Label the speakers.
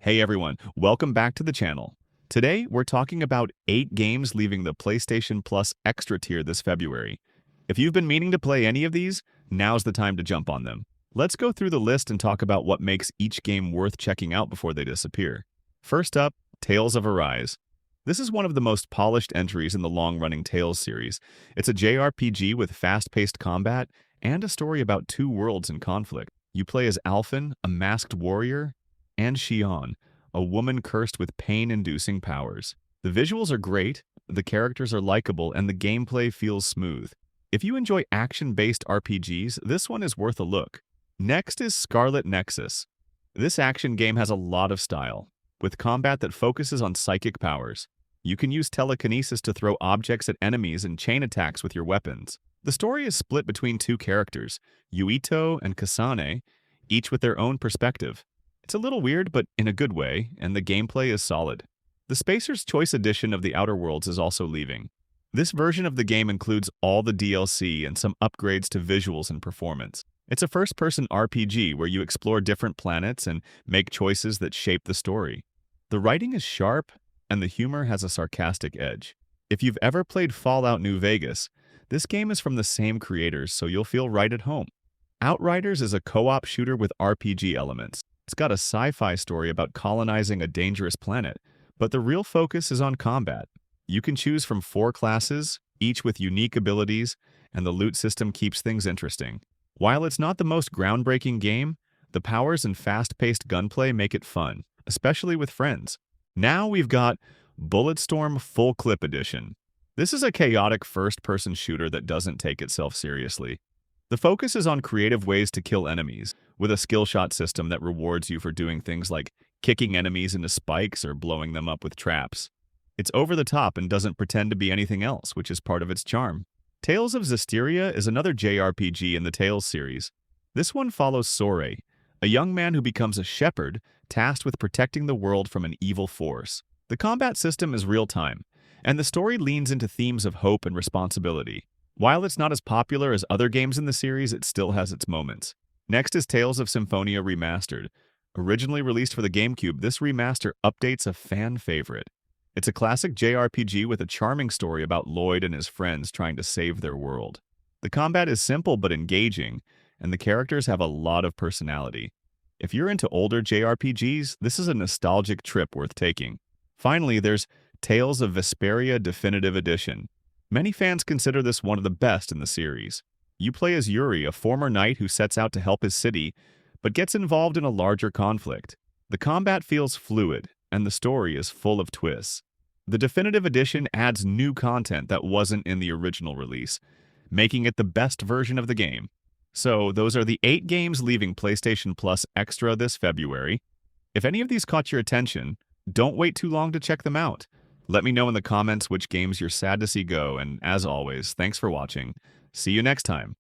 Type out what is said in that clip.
Speaker 1: Hey everyone, welcome back to the channel. Today, we're talking about 8 games leaving the PlayStation Plus Extra tier this February. If you've been meaning to play any of these, now's the time to jump on them. Let's go through the list and talk about what makes each game worth checking out before they disappear. First up, Tales of Arise. This is one of the most polished entries in the long-running Tales series. It's a JRPG with fast-paced combat and a story about two worlds in conflict. You play as Alphen, a masked warrior, and Xion, a woman cursed with pain-inducing powers. The visuals are great, the characters are likable, and the gameplay feels smooth. If you enjoy action-based RPGs, this one is worth a look. Next is Scarlet Nexus. This action game has a lot of style, with combat that focuses on psychic powers. You can use telekinesis to throw objects at enemies and chain attacks with your weapons. The story is split between two characters, Yuito and Kasane, each with their own perspective. It's a little weird, but in a good way, and the gameplay is solid. The Spacer's Choice edition of The Outer Worlds is also leaving. This version of the game includes all the DLC and some upgrades to visuals and performance. It's a first-person RPG where you explore different planets and make choices that shape the story. The writing is sharp, and the humor has a sarcastic edge. If you've ever played Fallout New Vegas, this game is from the same creators, so you'll feel right at home. Outriders is a co-op shooter with RPG elements. It's got a sci-fi story about colonizing a dangerous planet, but the real focus is on combat. You can choose from 4 classes, each with unique abilities, and the loot system keeps things interesting. While it's not the most groundbreaking game, the powers and fast-paced gunplay make it fun, especially with friends. Now we've got Bulletstorm Full Clip Edition. This is a chaotic first-person shooter that doesn't take itself seriously. The focus is on creative ways to kill enemies, with a skill shot system that rewards you for doing things like kicking enemies into spikes or blowing them up with traps. It's over the top and doesn't pretend to be anything else, which is part of its charm. Tales of Zesteria is another JRPG in the Tales series. This one follows Sore, a young man who becomes a shepherd tasked with protecting the world from an evil force. The combat system is real-time, and the story leans into themes of hope and responsibility. While it's not as popular as other games in the series, it still has its moments. Next is Tales of Symphonia Remastered. Originally released for the GameCube, this remaster updates a fan favorite. It's a classic JRPG with a charming story about Lloyd and his friends trying to save their world. The combat is simple but engaging, and the characters have a lot of personality. If you're into older JRPGs, this is a nostalgic trip worth taking. Finally, there's Tales of Vesperia Definitive Edition. Many fans consider this one of the best in the series. You play as Yuri, a former knight who sets out to help his city, but gets involved in a larger conflict. The combat feels fluid, and the story is full of twists. The Definitive Edition adds new content that wasn't in the original release, making it the best version of the game. So, those are the 8 games leaving PlayStation Plus Extra this February. If any of these caught your attention, don't wait too long to check them out. Let me know in the comments which games you're sad to see go, and as always, thanks for watching. See you next time.